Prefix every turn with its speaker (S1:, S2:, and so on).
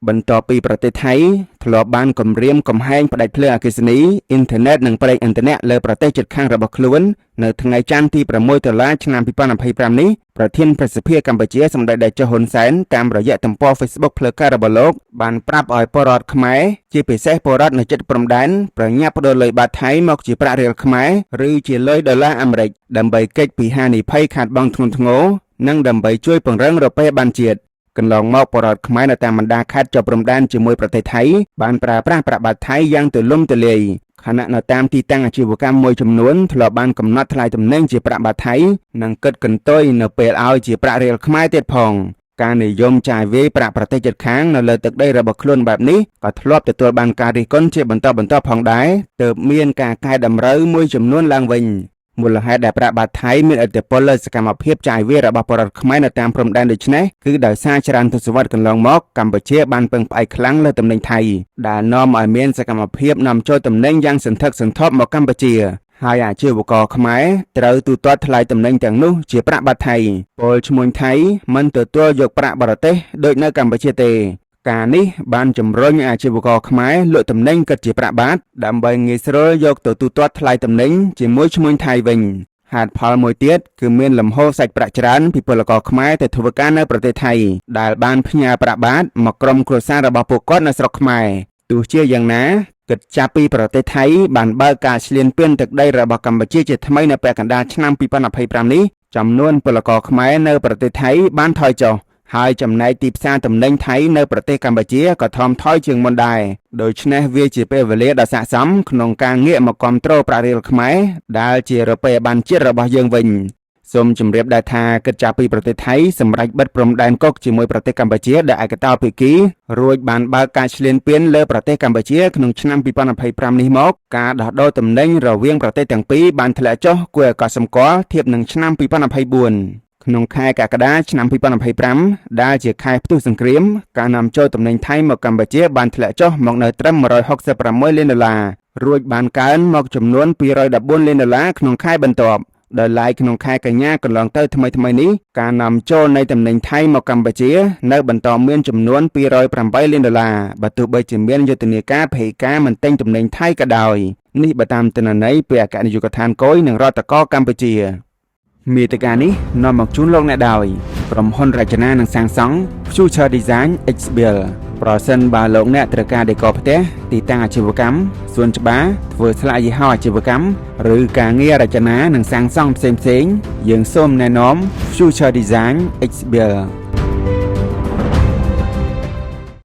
S1: បន្ទាប់ពីប្រទេសថៃធ្លាប់បានគម្រាមកំហែងផ្តាច់ភ្លើងអគ្គិសនីអ៊ីនធឺណិតនិងប្រេងឥន្ធនៈលើប្រទេសជិតខាងរបស់ខ្លួននៅថ្ងៃច័ន្ទទី6 តុលាឆ្នាំ2025នេះប្រធានប្រសិទ្ធិកម្ពុជាសម្ដេចតេជោហ៊ុនសែនតាមរយៈទំព័រ Facebook ផ្លូវការរបស់លោកបានប្រាប់ឲ្យពលរដ្ឋខ្មែរជាពិសេសពលរដ្ឋនៅជិតព្រំដែនប្រញាប់ប្តូរលុយបាតថៃមកជាប្រាក់រៀលខ្មែរឬជាលុយដុល្លារអាមេរិកដើម្បីគេចពីហានិភ័យខាតបង់ធ្ងន់ធ្ងរនិងដើម្បីជួយពង្រឹងរប៉េបានជាតិកន្លងមកពលរដ្ឋខ្មែរនៅតាមបណ្ដាខេត្តជាប់ព្រំដែនជាមួយប្រទេសថៃបានប្រើប្រាស់ប្រាក់បាតថៃយ៉ាងទូលំទូលាយខណៈនៅតាមទីតាំងអាជីវកម្មមួយចំនួនធ្លាប់បានកំណត់ថ្លៃទំនិញជាប្រាក់បាតថៃនិងគិតកន្ទុយនៅពេលឲ្យជាប្រាក់រៀលខ្មែរទៀតផងការនិយមចាយវាយប្រាក់ប្រទេសជិតខាងនៅលើទឹកដីរបស់ខ្លួនបែបនេះក៏ធ្លាប់ទទួលបានការរិះគន់ជាបន្តបន្ទាប់ផងដែរទើបមានការកែតម្រូវមួយចំនួនឡើងវិញមូលហេតុដែលប្រាក់បាតថៃមានឥទ្ធិពលលើសកម្មភាពចាយវាយរបស់ពលរដ្ឋខ្មែរនៅតាមព្រំដែនដូចនេះគឺដោយសារច្រើនទសវត្សរ៍កន្លងមកកម្ពុជាបានពឹងផ្អែកខ្លាំងលើទំនិញថៃដែលនាំឲ្យមានសកម្មភាពនាំចូលទំនិញយ៉ាងសន្ធឹកសន្ធាប់មកកម្ពុជាហើយអាជីវករខ្មែរត្រូវទូទាត់ថ្លៃទំនិញទាំងនោះជាប្រាក់បាតថៃពលឈ្មួញថៃមិនទទួលយកប្រាក់បរទេសដូចនៅកម្ពុជាទេការនេះបានជំរុញអាជីវករខ្មែរលក់ទំនិញគិតជាប្រាក់បាតដើម្បីងាយស្រួលយកទៅទូទាត់ថ្លៃទំនិញជាមួយឈ្មួញថៃវិញហេតុផលមួយទៀតគឺមានលំហូរសាច់ប្រាក់ច្រើនពីពលករខ្មែរទៅធ្វើការនៅប្រទេសថៃដែលបានផ្ញើប្រាក់បាតមកក្រុមគ្រួសាររបស់ពួកគាត់នៅស្រុកខ្មែរទោះជាយ៉ាងណាគិតចាប់ពីប្រទេសថៃបានបើកការឈ្លានពានទឹកដីរបស់កម្ពុជាជាថ្មីនៅពាក់កណ្ដាលឆ្នាំ2025នេះចំនួនពលករខ្មែរនៅប្រទេសថៃបានថយចុះហើយចំណែកទីផ្សារទំនិញថៃនៅប្រទេសកម្ពុជាក៏ថមថយជាងមុនដែរដូច្នេះវាជាពេលវេលាដ៏ស័ក្តិសមក្នុងការងាកមកគាំទ្រប្រាក់រៀលខ្មែរដែលជារប៉េបានជាតិរបស់យើងវិញសូមជម្រាបដែរថាគិតចាប់ពីប្រទេសថៃសម្រេចបិទព្រំដែនគុកជាមួយប្រទេសកម្ពុជាដែលឯកតោភាគីរួចបានបើកការឈ្លានពានលើប្រទេសកម្ពុជាក្នុងឆ្នាំ2025នេះមកការដោះដូរទំនិញរវាងប្រទេសទាំងពីរបានធ្លាក់ចុះគួរឲ្យកត់សម្គាល់ធៀបនឹងឆ្នាំ2024ក្នុងខែកក្កដាឆ្នាំ2025ដែលជាខែផ្ទុះសង្គ្រាមការនាំចូលទំនិញថៃមកកម្ពុជាបានធ្លាក់ចុះមកនៅត្រឹម$166 លានរួចបានកើនមកចំនួន$214 លានក្នុងខែបន្ទាប់ដោយឡែកក្នុងខែកញ្ញាកន្លងទៅថ្មីនេះការនាំចូលនៃទំនិញថៃមកកម្ពុជានៅបន្តមានចំនួន$208 លានបើទោះបីជាមានយុទ្ធនាការភេកការមិនទិញទំនិញថៃក៏ដោយនេះបើតាមទិន្នន័យពីអគ្គនាយកដ្ឋានគយនិងរដ្ឋកោកម្ពុជាមេតិកានេះនាំមកជូនលោកអ្នកដោយក្រុមហ៊ុនរចនានិងសាងសង់ Future Design XBL ប្រសិនបើលោកអ្នកត្រូវការដេកផ្ទះទីតាំងអាជីវកម្មសួនច្បារធ្វើស្លាកយីហោអាជីវកម្មឬការងាររចនានិងសាងសង់ផ្សេងៗយើងសូមណែនាំ Future Design XBL